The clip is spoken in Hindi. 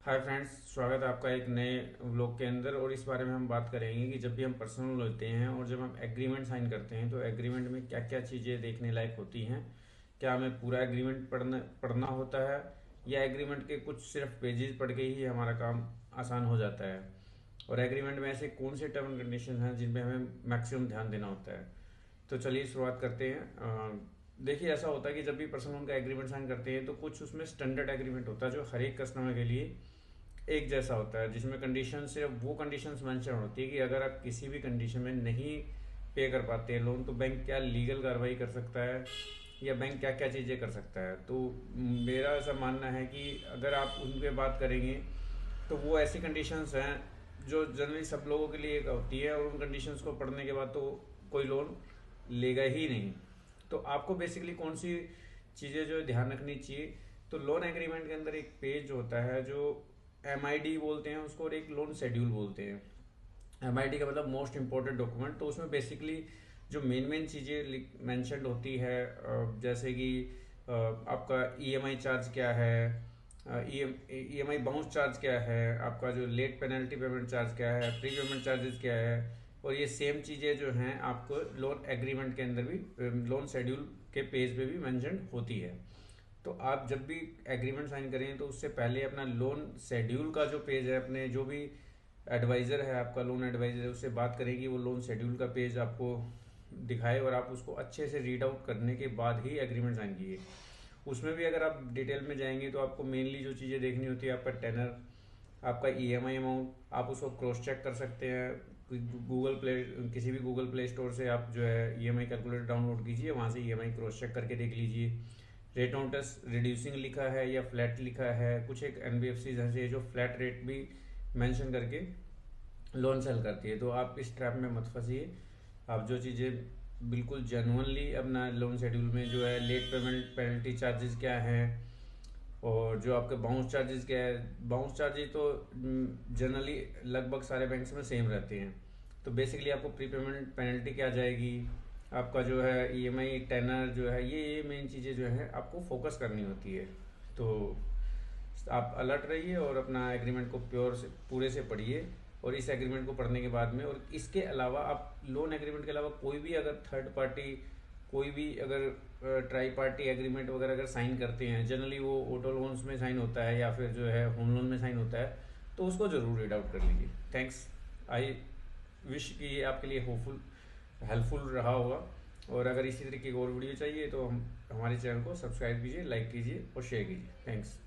हाय फ्रेंड्स, स्वागत है आपका एक नए व्लॉग के अंदर। और इस बारे में हम बात करेंगे कि जब भी हम पर्सनल लेते हैं और जब हम एग्रीमेंट साइन करते हैं तो एग्रीमेंट में क्या क्या चीज़ें देखने लायक होती हैं। क्या हमें पूरा एग्रीमेंट पढ़ना होता है या एग्रीमेंट के कुछ सिर्फ पेजेस पढ़ के ही हमारा काम आसान हो जाता है। और एग्रीमेंट में ऐसे कौन से टर्म एंड कंडीशन हैं जिन पे हमें मैक्सिमम ध्यान देना होता है। तो चलिए शुरुआत करते हैं। देखिए, ऐसा होता है कि जब भी पर्सनल लोन का एग्रीमेंट साइन करते हैं तो कुछ उसमें स्टैंडर्ड एग्रीमेंट होता है जो हर एक कस्टमर के लिए एक जैसा होता है, जिसमें कंडीशन सिर्फ वो कंडीशंस मेंशन होती है कि अगर आप किसी भी कंडीशन में नहीं पे कर पाते हैं लोन तो बैंक क्या लीगल कार्रवाई कर सकता है या बैंक क्या क्या चीज़ें कर सकता है। तो मेरा ऐसा मानना है कि अगर आप उन पे बात करेंगे तो वो ऐसी कंडीशंस हैं जो जनरली सब लोगों के लिए एक होती है, और उन कंडीशंस को पढ़ने के बाद तो कोई लोन लेगा ही नहीं। तो आपको बेसिकली कौन सी चीज़ें जो ध्यान रखनी चाहिए, तो लोन एग्रीमेंट के अंदर एक पेज होता है जो MID बोलते हैं उसको, और एक लोन शेड्यूल बोलते हैं। MID का मतलब मोस्ट इम्पोर्टेंट डॉक्यूमेंट। तो उसमें बेसिकली जो मेन मेन चीज़ें मैंशनड होती है, जैसे कि आपका EMI चार्ज क्या है, EMI बाउंस चार्ज क्या है, आपका जो लेट पेनल्टी पेमेंट चार्ज क्या है, प्री पेमेंट चार्जेस क्या है। और ये सेम चीज़ें जो हैं आपको लोन एग्रीमेंट के अंदर भी लोन शेड्यूल के पेज पे भी मेंशन होती है। तो आप जब भी एग्रीमेंट साइन करें तो उससे पहले अपना लोन शेड्यूल का जो पेज है, अपने जो भी एडवाइज़र है, आपका लोन एडवाइज़र है, उससे बात करें कि वो लोन शेड्यूल का पेज आपको दिखाए और आप उसको अच्छे से रीड आउट करने के बाद ही एग्रीमेंट साइन कीजिए। उसमें भी अगर आप डिटेल में जाएंगे तो आपको मेनली जो चीज़ें देखनी होती है, आपका टेनर, आपका EMI अमाउंट, आप उसको क्रॉस चेक कर सकते हैं। गूगल प्ले किसी भी गूगल प्ले स्टोर से आप जो है EMI कैलकुलेटर डाउनलोड कीजिए, वहाँ से EMI क्रॉस चेक करके देख लीजिए। रेट ऑन इंटरेस्ट रिड्यूसिंग लिखा है या फ्लैट लिखा है। कुछ एक NBFC ऐसे है जो फ्लैट रेट भी मेंशन करके लोन सेल करती है, तो आप इस ट्रैप में मत फंसिए। आप जो चीज़ें बिल्कुल जेनुअनली अपना लोन शेड्यूल में जो है लेट पेमेंट पेनल्टी चार्जेस क्या हैं और जो आपके बाउंस चार्जेस क्या है। बाउंस चार्जेस तो जनरली लगभग सारे बैंक्स में सेम रहते हैं। तो बेसिकली आपको प्री पेमेंट पेनल्टी क्या जाएगी, आपका जो है EMI टेनर जो है, ये मेन चीज़ें जो है आपको फोकस करनी होती है। तो आप अलर्ट रहिए और अपना एग्रीमेंट को प्योर से पूरे से पढ़िए। और इस एग्रीमेंट को पढ़ने के बाद में, और इसके अलावा आप लोन एग्रीमेंट के अलावा कोई भी अगर थर्ड पार्टी, कोई भी अगर ट्राई पार्टी एग्रीमेंट वगैरह अगर साइन करते हैं, जनरली वो ऑटो लोन्स में साइन होता है या फिर जो है होम लोन में साइन होता है, तो उसको ज़रूर रीड आउट कर लीजिए। थैंक्स। आई विश कि ये आपके लिए हेल्पफुल रहा होगा। और अगर इसी तरीके की और वीडियो चाहिए तो हमारे चैनल को सब्सक्राइब कीजिए, लाइक कीजिए और शेयर कीजिए। थैंक्स।